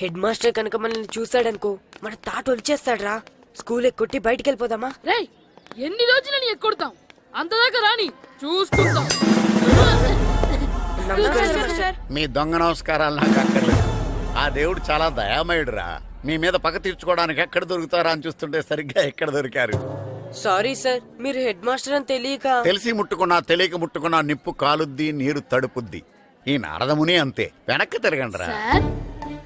Head master కనుక మనల్ని చూసాడనుకో మన తాట వచ్చేస్తాడ్రా. స్కూల్ ఎక్కొట్టి బయటికి వెళ్ళిపోదామా? రేయ్, ఎన్ని రోజులు నీ ఎక్కొడతాం? అంతదాకా రాని చూసుకుంటాం. మీ దొంగ నమస్కారాలు నాకు అక్కర్లేదు. ఆ దేవుడు చాలా దయామయుడురా. మీ మీద పగ తీర్చుకోవడానికి ఎక్కడ దొరుకుతారా అని చూస్తుంటే సరిగ్గా ఎక్కడ దొరికారు. సారీ సార్, మీరు హెడ్ మాస్టర్ అని తెలియక. తెలిసి ముట్టుకున్నా తెలియక ముట్టుకున్నా నిప్పు కాలుద్ది, నీరు తడుపుద్ది. ఈ నారదముని అంతే. వెనక్కి తిరగండి రా.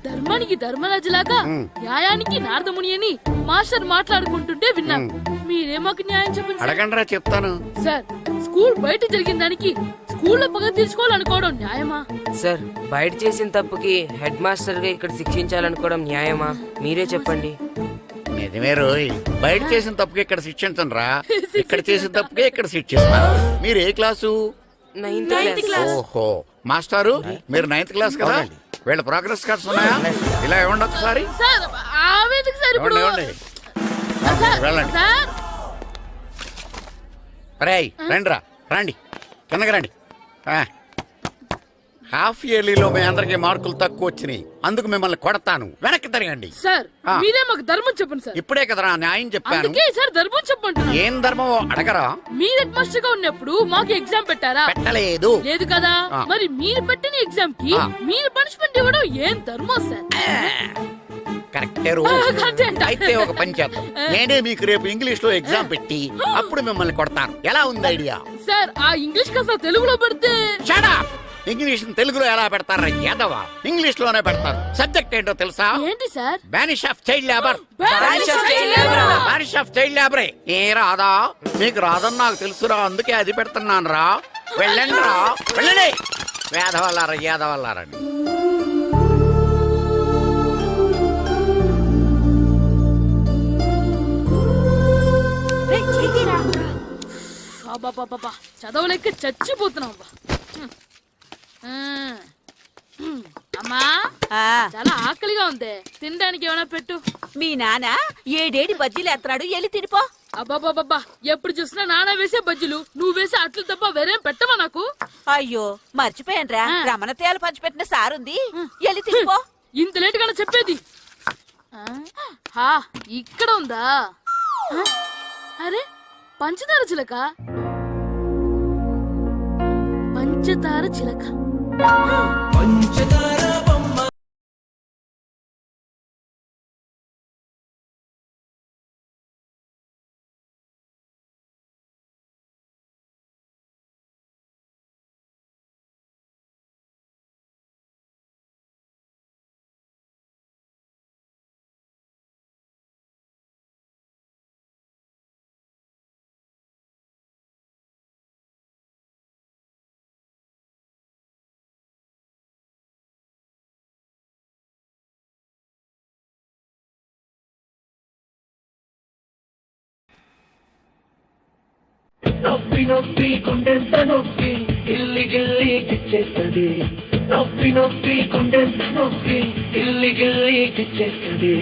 ధర్మానికి ధర్మరాజులాగా న్యాయానికి నారదముని అని మాస్టర్ మాట్లాడుకుంటుంటే విన్నాం. మీరేమాకు న్యాయం చెప్పండి. అడగండిరా, చెప్తాను. సార్, స్కూల్ బయట జరిగిన దానికి స్కూల్లో పగ తీర్చుకోవాలనుకోవడం న్యాయమా? సార్, బయట చేసిన తప్పుకి హెడ్ మాస్టర్ గా ఇక్కడ శిక్షించాలనుకోవడం న్యాయమా? మీరే చెప్పండి. నిజమే రోయ్, బయట చేసిన తప్పుకి ఇక్కడ శిక్షించను రా. ఇక్కడ చేసిన తప్పుకే ఇక్కడ శిక్షిస్తా. మీరు ఏ క్లాసు? 9th class. ఓహో, మాస్టారు మీరు 9th క్లాస్ కదా? వీళ్ళ ప్రోగ్రెస్ కార్డ్స్ ఉన్నాయా? ఇలా ఇవ్వండి ఒకసారి. సార్, ఆవేదకు సార్ ఇప్పుడు వెళ్ళండి. రేయ్ రండి రా, రండి కిందకి రండి. హాఫ్ ఇయర్లీలో మీ అందరికి మార్కులు తక్కువ వచ్చినాయి, అందుకు మిమ్మల్ని కొడతాను. వెనక్కి తిరగండి. సార్, మీరే మాకు ధర్మం చెప్పండి సార్. ఇప్పుడే కదరా న్యాయం చెప్పాను. అందుకే సార్ ధర్మం చెప్పంటున్నా. ఏం ధర్మం అడగరా? మీరు హెడ్ మాస్టర్ గా ఉన్నప్పుడు మాకు ఎగ్జామ్ పెట్టారా? పెట్టలేదు. లేదు కదా. మరి మీరు పెట్టిన ఎగ్జామ్ కి మీరు పనిష్మెంట్ ఇవ్వడం ఏం ధర్మం సార్? కరెక్టే. అయితే ఒక పని చేద్దాం, నేనే మీకు రేపు ఇంగ్లీష్ లో ఎగ్జామ్ పెట్టి అప్పుడు మిమ్మల్ని కొడతాను. ఎలా ఉంది ఐడియా? సార్, ఆ ఇంగ్లీష్ కాస్త తెలుగులో పెడితే. Shut up! ఇంగ్లీష్ తెలుగులో ఎలా పెడతారా యాదవా? ఇంగ్లీష్ లోనే పెడతారు. సబ్జెక్ట్ ఏంటో తెలుసా? ఏంటి sir? Banish of child labour. Banish of child లేబరే. ఏ రాదా? మీకు రాదని నాకు తెలుసురా, అందుకే అది పెడుతున్నాను రా. వెళ్ళండి రా, వెళ్ళండి. వేదవల్లారా, యాదవల్లారండి. చదవలేక చచ్చిపోతున్నాం. అమ్మా, చాలా ఆకలిగా ఉంది, తినడానికి ఏమైనా పెట్టు. మీ నాన్న 7 బజ్జీలు ఎత్తాడు, వెళ్ళి తినిపో. అబ్బాబాబా, ఎప్పుడు చూసినా నాన్న వేసే బజ్జీలు, నువ్వు వేసే అట్లు తప్ప వేరేం పెట్టవా నాకు? అయ్యో మర్చిపోయానురా, రమణ తేలు పంచిపెట్టిన సారుంది, వెళ్ళి తినిపో. ఇంత లేట్ గా చెప్పేది. ఇక్కడ ఉందా? అరే, పంచదార చిలక. పంచదార చిలక. నొప్పి నొప్పి కొండెంత నొప్పి, గిల్లి గిల్లి గిచ్చేస్తుంది. నొప్పి నొప్పి కొండెంత నొప్పి, గిల్లి గిల్లి గిచ్చేస్తుంది.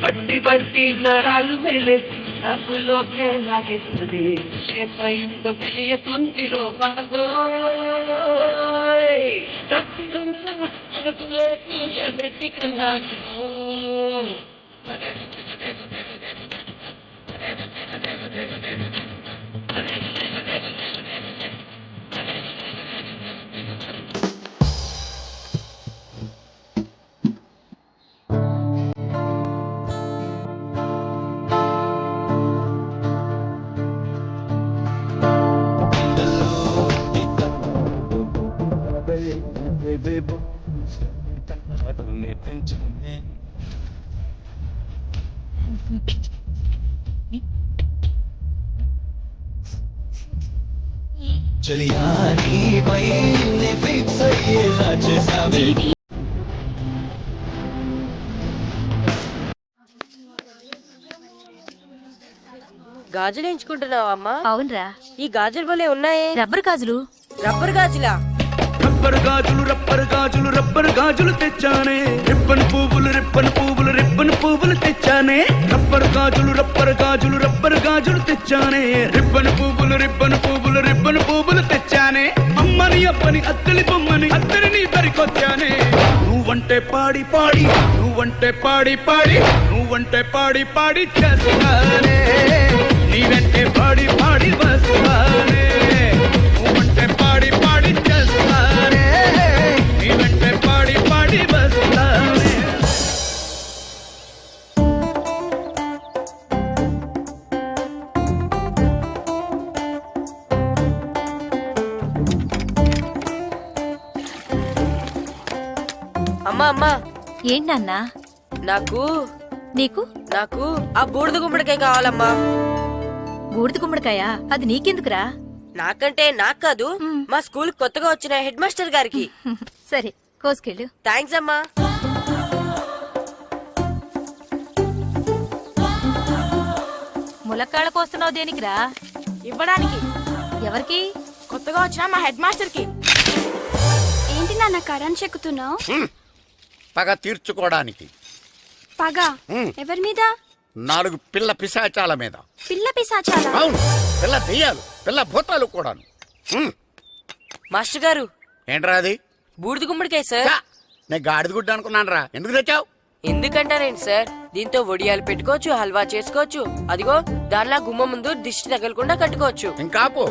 పట్టి పట్టి నరాలు వెలేసి అప్పులోకే లాగేస్తుంది. చేపయిందో తెలియతుంది రోగాలో. चलिया नी पई ने फिक्स ये लाच सावे. గాజులు ఎంచుకుంటున్నావా అమ్మా? అవునరా. ఈ గాజులు భలే ఉన్నాయే. రబ్బర్ గాజులు. రబ్బర్ గాజులా? రబ్బర్ గాజులు రబ్బర్ గాజులు రబ్బర్ గాజులు తెచ్చానే. రిబ్బన్ పువ్వులు రిబ్బన్ పువ్వులు రిబ్బన్ పువ్వులు తెచ్చానే. రబ్బర్ గాజులు రబ్బర్ గాజులు రబ్బర్ గాజులు తెచ్చానే. రిబ్బన్ పువ్వులు రిబ్బన్ పువ్వులు రిబ్బన్ పువ్వులు తెచ్చానే. అమ్మని అప్పని అత్తలి బొమ్మని అత్తరిని దరికొచ్చానే. నువ్వంటే పాడి పాడి నువ్వంటే పాడి పాడి నువ్వంటే పాడి పాడి చేస్తానే నీ వెంటే పాడి పాడి వస్తానే నువ్వంటే పాడి పాడి చేస్తానే నీ వెంటే పాడి పాడి వస్తానే. అమ్మా అమ్మా, ఏంటన్నా నాకు నీకు నాకు ఆ బూడిద గుమ్మడికాయ కావాలమ్మా. బూడిద గుమ్మడికాయ అది నీకెందుకురా? నాకంటే నాకు కాదు, మా స్కూల్ కొత్తగా వచ్చిన హెడ్ మాస్టర్ గారికి. సరే కోసుకెళ్ళు. థ్యాంక్స్ అమ్మా. ములక్కాళ్ళ కోస్తున్నావు దేనికిరా? ఇవ్వడానికి. ఎవరికి? కొత్తగా వచ్చిన మా హెడ్ మాస్టర్ కి. ఏంటి నాన్న కరెంట్ చెక్కుతున్నావు? పగ తీర్చుకోవడానికి. పగ ఎవరి మీద? 4 పిల్ల పిశాచాల మీద. పిల్ల పిశాచాలా? అవును, పిల్ల దెయ్యాలు, పిల్ల భూతాలు కూడాను. మాస్టర్ గారు, ఏంట్రా అది? బూడిద గుమ్మడికాయ సార్. ఛా, నేను గాడిద గుడ్డ అనుకున్నాను రా. ఎందుకు తెచ్చావు? ఎందుకంటారేంటి సార్, దీంతో వడియాలు పెట్టుకోవచ్చు, హల్వా చేసుకోవచ్చు. అదిగో దానిలా గుమ్మ ముందు దిష్టి తగలకుండా కట్టుకోవచ్చు. ఇంకాపు,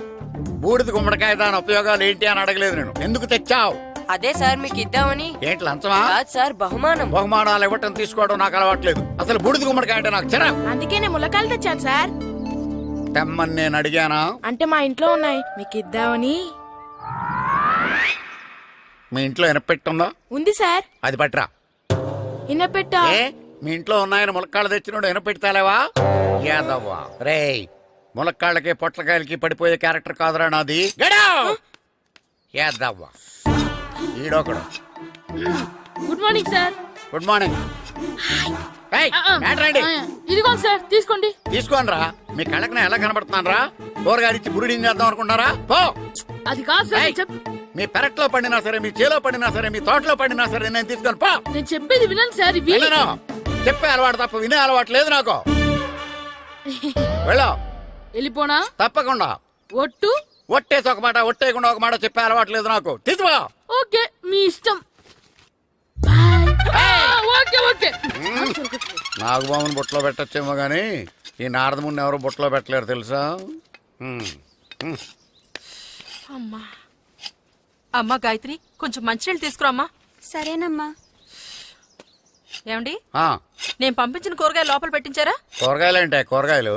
బూడిద గుమ్మడికాయ దాని ఉపయోగాలు ఏంటి అని అడగలేదు నేను. ఎందుకు తెచ్చావు? అదే సార్ మీకు ఇద్దామని. ఏంటి లంచమా? కాదు సార్, బహుమానం. బహుమానాలు ఇవ్వటం తీసుకోవడం నాకు అలవాట్లేదు. అసలు బూడిద గుమ్మడికాయ అంటే నాకు చిరా. అందుకే నేను ములకాయలు తెచ్చాను సార్. తెమ్మని నేను అడిగానా? అంటే మా ఇంట్లో ఉన్నాయి, మీకు ఇద్దామని. మీ ఇంట్లో ఎనపెట్టుందా? ఉంది సార్. అది పట్రా. ఇన్నపెట్టా. ఏ, మీ ఇంట్లో ఉన్నాయని ములక్కాళ్ళు తెచ్చినోడు ఎనపెడతాలేవా? యాదవ్వా రేయ్, ములక్కాళ్ళకి పొట్లకాయలకి పడిపోయే క్యారెక్టర్ కాదురా నాది. యాదవ్వా ఈడొకడు. Good morning sir. Good morning. రండి ఇదిగోండి సార్, తీసుకోండి. తీసుకోని రా. మీ కళ్ళకి నేను ఎలా కనబడుతున్నాను రా? కూరగాయలిచ్చి బురుడి చేద్దాం అనుకుంటారా? పో. అది కాదు సార్, ఏయ్, మీ పెరట్లో పండినా సరే, మీ చేలో పండినా సరే, మీ తోటలో పండినా సరే నేను తీసుకొని పో. నేను చెప్పేది వినండి సార్. ఇవి వెళ్ళను. చెప్పే అలవాటు తప్ప వినే అలవాటు లేదు నాకు. వెళ్ళా. వెళ్ళిపోనా? తప్పకుండా. ఒట్టు. ఒట్టేసి ఒక మాట, ఒట్టేయకుండా ఒక మాట చెప్పే అలవాటు లేదు నాకు. తీసుకో. ఓకే, మీ ఇష్టం. బాయ్. Okay okay. నాగబాబుని బుట్టలో పెట్టచ్చేమో గాని ఈ నారదముని ఎవరు బుట్టలో పెట్టలేరు తెలుసా? అమ్మా గాయత్రి, కొంచెం మంచినీళ్ళు తీసుకురామ్మా. సరేనమ్మా. ఏమండి, ఆ, నేను పంపించిన కూరగాయలు లోపల పెట్టించారా? కూరగాయలు ఏంటే కూరగాయలు?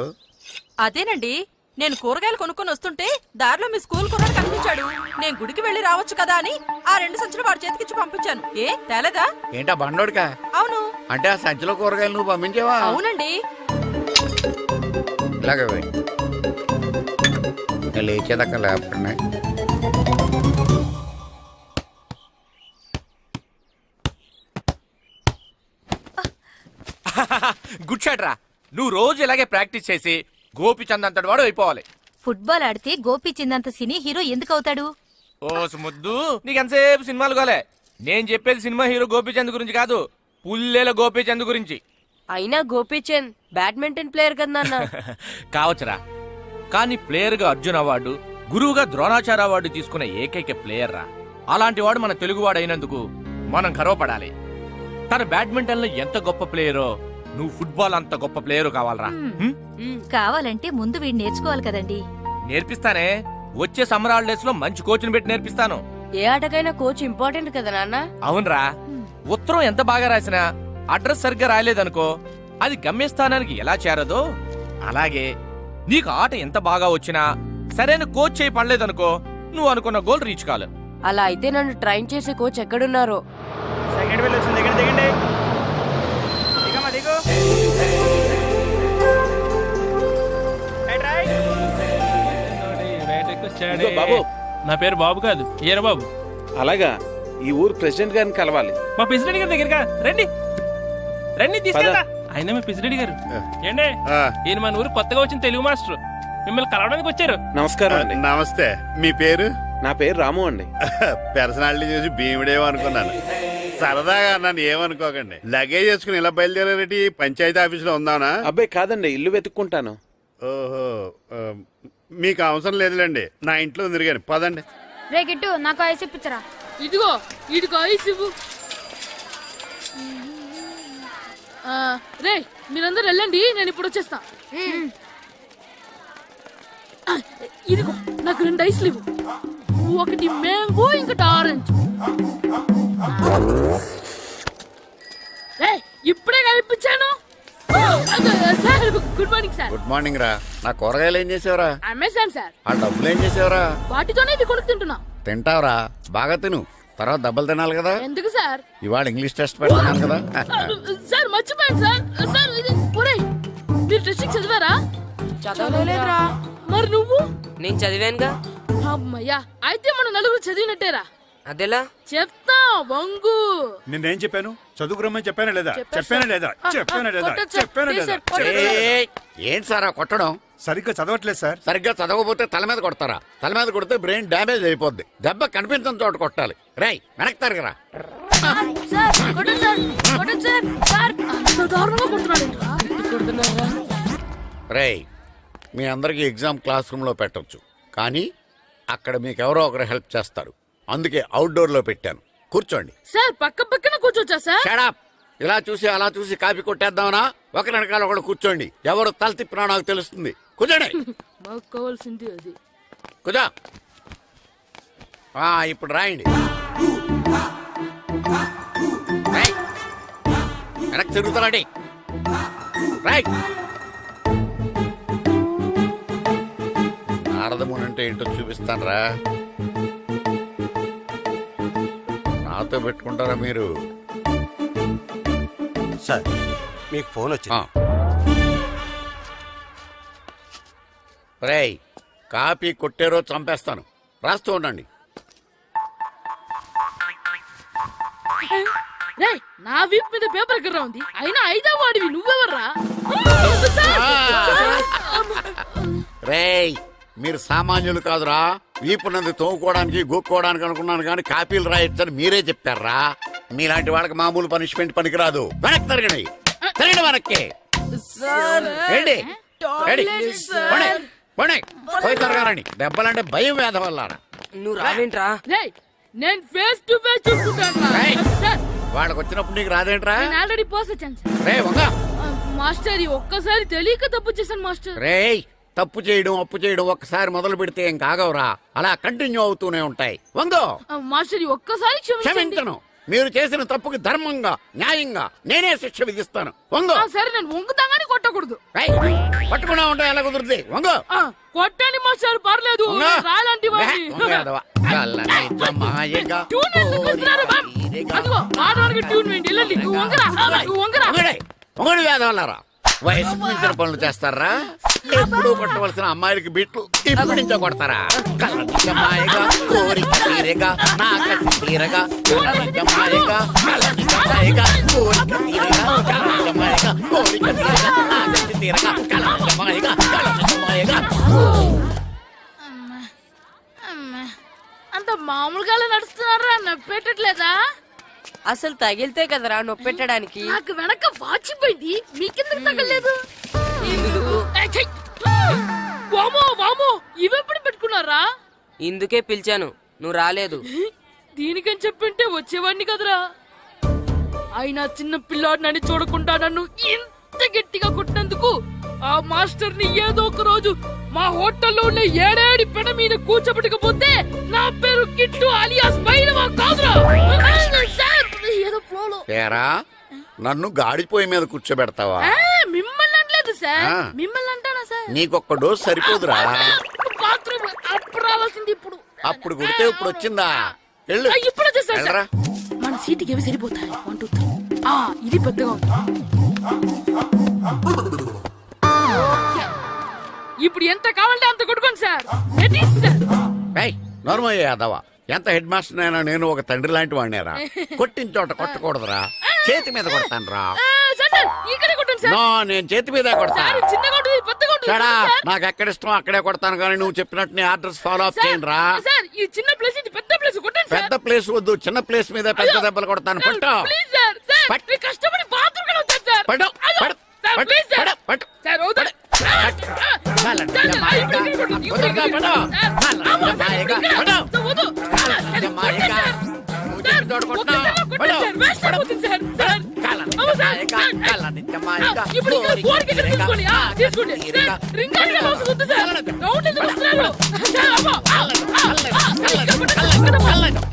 అదేనండి, నేను కూరగాయలు కొనుక్కొని వస్తుంటే దారిలో మీ స్కూల్ కుర్రాడు కనిపించాడు. నేను గుడికి వెళ్లి రావచ్చు కదా అని ఆ 2 సంచులు వాడి చేతికిచ్చి పంపించాను. ఏ తేలేదా? ఏంటా బండోడికా? అవును. అంటే ఆ సంచిలో కూరగాయలు నువ్వు పంపించావా? అవునండి. ఇలాగే లేచేదాకా లేపండి. గుడ్ షాట్ రా. నువ్వు రోజు ఇలాగే ప్రాక్టీస్ చేసి గోపిచంద్ అంతటి వాడు అయిపోవాలి. ఫుట్బాల్ ఆడితే గోపీచంద్ సినీ హీరో ఎందుకు అవుతాడు? ఓ ముద్దు, నీకెంతసేపు సినిమాలు గోలే. నేను చెప్పేది సినిమా హీరో గోపీచంద్ గురించి కాదు, పుల్లేల గోపీచంద్ గురించి. అయినా గోపీచంద్ బ్యాడ్మింటన్ ప్లేయర్ కదా నాన్న. కావచ్చురా, కానీ ప్లేయర్ గా అర్జున్ అవార్డు, గురువుగా ద్రోణాచార్య అవార్డు తీసుకున్న ఏకైక ప్లేయర్ రా. అలాంటి వాడు మన తెలుగువాడు అయినందుకు మనం గర్వపడాలి. తన బ్యాడ్మింటన్ లో ఎంత గొప్ప ప్లేయరో నువ్వు ఫుట్బాల్ అంత గొప్ప ప్లేయరు కావాలరా. కావాలంటే ముందు వీడు నేర్చుకోవాలి కదండి. నేర్పిస్తానే, వచ్చే సమ్మర్ హాలిడేస్ లో మంచి కోచ్ని పెట్టి నేర్పిస్తాను. ఏ ఆటకైనా కోచ్ ఇంపార్టెంట్ కదా నాన్న. అవునరా, ఉత్తరం ఎంత బాగా రాసినా అడ్రస్ సరిగ్గా రాయలేదనుకో, అది గమ్యస్థానానికి ఎలా చేరదో అలాగే నీకు ఆట ఎంత బాగా వచ్చినా సరైన కోచ్ చేయి పడలేదనుకో, నువ్వు అనుకున్న గోల్ రీచ్ కాదు. అలా అయితే నన్ను ట్రైన్ చేసే కోచ్ ఎక్కడున్నారో. బాబు, నా పేరు బాబు కాదు, ఏరా బాబు. అలాగా, ఈ ఊరు ప్రెసిడెంట్ గారిని కలవాలి. మా ప్రెసిడెంట్ గారి దగ్గరగా రండి. రండి తీసుకెళ్తా. ఆయన మీ ప్రెసిడెంట్ గారు. ఏండే, ఈయన మన ఊరు కొత్తగా వచ్చిన తెలుగు మాస్టర్, మిమ్మల్ని కలవడానికి వచ్చారు. నమస్కారం అండి. నమస్తే. మీ పేరు? నా పేరు రాము అండి. పర్సనాలిటీ చూసి భీముడేమో అనుకున్నాను. సరదాగా నన్ను ఏమనుకోకండి. లగేజ్ చేసుకుని ఇలా బయలుదేరేటి పంచాయతీ ఆఫీసులో ఉందానా? అబ్బాయి కాదండి, ఇల్లు వెతుక్కుంటాను. ఓహో, మీకు అవసరం లేదులేండి, నా ఇంట్లో తిరిగాను. పదండి. రే గిట్టు, నాకు ఐస్ ఇప్పించరా. ఇదిగో, ఇదిగో ఐస్ ఇవ్వు. రే మీరందరూ వెళ్ళండి, నేను ఇప్పుడు వచ్చేస్తా. ఆ, ఇదిగో నాకు 2 ఐస్లు ఇవ్వు. ఒకటి మ్యాంగో, ఇంకటి ఆరెంజ్. ఇప్పుడే కనిపించాను. Sir good morning sir. Good morning రా. నా కూరగాయలు ఏం చేసావురా? Amazon sir. ఆ డబ్బులు ఏం చేసావురా? వాటితోనే ఇవి కొనుక్కు తింటున్నా. తింటావురా, బాగా తిను. తర్వాత దెబ్బలు తినాలి కదా. ఎందుకు సార్? ఇవాళ ఇంగ్లీష్ టెస్ట్ పెడుతున్నాను కదా. సార్ మర్చిపోయాను సార్. సార్ ఇది ఒరేయ్, మీరు టెస్టింగ్ చదివారా? చదవలేదురా. మరి నువ్వు? నేను చదివానుగా. అమ్మయ్యా, అయితే మన నలుగురు చదివినట్టేరా. అదెలా? చెప్తా వంగు. నిన్నేం చెప్పాను? చదువుకురమ్మని చెప్పానా లేదా? చెప్పానా లేదా? కొట్టొచ్చు సార్. ఏయ్, ఏంటి సార్ ఆ కొట్టడం? సరిగ్గా చదవట్లేదు సార్. సరిగ్గా చదవకపోతే తల మీద కొడతారా? తల మీద కొడితే బ్రెయిన్ డ్యామేజ్ అయిపోద్ది. దెబ్బ కనిపించిన చోట కొట్టాలి. రేయ్ వెనక్కి తరగరా. అంత దారుణంగా కొడుతున్నాడేంట్రా? రేయ్, మీ అందరికీ ఎగ్జామ్ క్లాస్ రూమ్ లో పెట్టొచ్చు, కానీ అక్కడ మీకు ఎవరో ఒకరు హెల్ప్ చేస్తారు. అందుకే అవుట్డోర్ లో పెట్టాను. కూర్చోండి. సార్ పక్క పక్కన కూర్చోచ్చా సార్? Shut up. ఇలా చూసి అలా చూసి కాపీ కొట్టేద్దామనా? ఒకరి వెనకాల ఒకడు కూర్చోండి. ఎవరు తల తిప్పినా నాకు తెలుస్తుంది. కూర్చోండి. మాకు కావాల్సింది అది. కూర్చో. ఇప్పుడు రాయండి. రేయ్, వెనక్కి తిరుగుతారండి. రైట్. నారదముని అంటే ఏంటో చూపిస్తాను రా. నాతో పెట్టుకుంటారా మీరు? సార్ మీకు ఫోన్ వచ్చింది. రేయ్, కాపీ కొట్టారో చంపేస్తాను. రాస్తూ ఉండండి. రేయ్, నా వీప్ మీద పేపర్ ఎక్కడ ఉంది? అయినా 5వ వాడివి నువ్వెవర్రా? రేయ్, మీరు సామాన్యులు కాదురా. వీపున్నది తోముకోవడానికి గోక్కోవడానికి అనుకున్నాను, కానీ కాపీలు రాయొచ్చని మీరే చెప్పారా. మీలాంటి వాళ్ళకి మామూలు పనిష్మెంట్ పనికిరాదు. వెనక్కి తిరగండి. తిరగండి వెనక్కి. ఏంటి? పోయి తిరగారండి. దెబ్బలంటే భయం వేద వల్ల. నువ్వు రావేంట్రా? రేయ్, నేను ఫేస్ టు ఫేస్ చూసుకుంటాను. వాళ్ళకి వచ్చినప్పుడు నీకు రాదేంట్రా? నేను ఆల్రెడీ పోస్ వచ్చాను సార్. రే వంగ. మాస్టర్ ఈ ఒక్కసారి తెలియక తప్పు చేశాను మాస్టర్. రేయ్, తప్పు చేయడం అప్పు చేయడం ఒక్కసారి మొదలు పెడితే ఏం కాగవరా. అలా కంటిన్యూ అవుతూనే ఉంటాయి. వంగో. మాస్టర్ ఈ ఒక్కసారి క్షమించను. మీరు చేసిన తప్పుకి ధర్మంగా న్యాయంగా నేనే శిక్ష విధిస్తాను. వంగో. సరే, నేను వంగుతాగానే కొట్టకూడదు. పట్టుకున్నా ఉంటా ఎలా కుదురుతుంది. వంగో. కొట్టండి మాస్టర్, పర్లేదు. రాలాంటి ట్యూన్ వేయండి. వెళ్ళండి. నువ్వు వంగరా. ఒకటి వేదవల్లారా. వయసు మించిన పనులు చేస్తారా? ఎప్పుడు కొట్టవలసిన అమ్మాయిలకి బిట్లు ఇప్పుడు నుంచో కొడతారా? కలనిజమాయగా కోరిక తీరగా నా కసి తీరగా కలనిజమాయగా కలనిజమాయగా కోరిక తీరగా కలనిజమాయగా కోరిక తీరగా నా కసి తీరగా కలనిజమాయగా కలనిజమాయగా. అంత మామూలుగా నడుస్తున్నారా? నొప్పెట్టట్లేదా? అసలు తగిలితే కదరా నొప్పెట్టడానికి. నాకు వెనక వాచిపోయింది, మీకెందుకు తగలేదు? వామో వామో, ఇవెప్పుడు పెట్టుకున్నారా? ఇందుకే పిలిచాను, నువ్వు రాలేదు. దీనికని చెప్పింటే వచ్చేవాడిని కదరా. అయినా చిన్న పిల్లాడినని చూడకుండా నన్ను ఇంత గట్టిగా కొట్టినందుకు ఆ మాస్టర్ ని ఏదో ఒక రోజు మా హోటల్లో ఉన్న 7 పెడ మీద కూర్చోబెట్టకపోతే నా పేరు కిట్టు అలియాస్ బైరవా కాదురా. ఏదో ఫ్లోలో. ఏరా, నన్ను గాడిపోయి మీద కూర్చోబెడతావా? మిమ్మల్ని అనలేదు సార్. మిమ్మల్ని అంటానా సార్? నీకొక్క డోస్ సరిపోదురా. బాత్రూమ్ అప్పుడు రావాల్సింది ఇప్పుడు. అప్పుడు కొడితే ఇప్పుడు వచ్చిందా? వెళ్ళు. ఇప్పుడు వచ్చేసా సార్. మన సీటుకి ఏవి సరిపోతాయి? 1 2 3. ఇది పెద్దగా ఉంది. ఇప్పుడు ఎంత కావాలంటే అంత కొట్టుకోండి సార్. నోర్మయ్య యాదవ, ఎంత హెడ్ మాస్టర్ అయినా నేను ఒక తండ్రి లాంటి వాడినేరా. కొట్టిన చోట కొట్టకూడదురా. చేతి మీద కొడతాను రా. నో, నేను చేతి మీద కొడతాను. నాకు ఎక్కడ ఇష్టం అక్కడే కొడతాను, కానీ నువ్వు చెప్పినట్టు నీ ఆర్డర్స్ ఫాలో అప్ చేయండి రా. పెద్ద ప్లేస్ వద్దు, చిన్న ప్లేస్ మీద పెద్ద దెబ్బలు కొడతాను. పట్టు మాయక కళ్ళ నిత్య మాయక ఇప్పుడు ఇంకా కోరిక తీసుకోండి. తీసుకోండి. రింగ్ అంటే అవసరం ఉంది సార్. రౌండ్ ఎందుకు వస్తున్నారు? సార్, అమ్మా.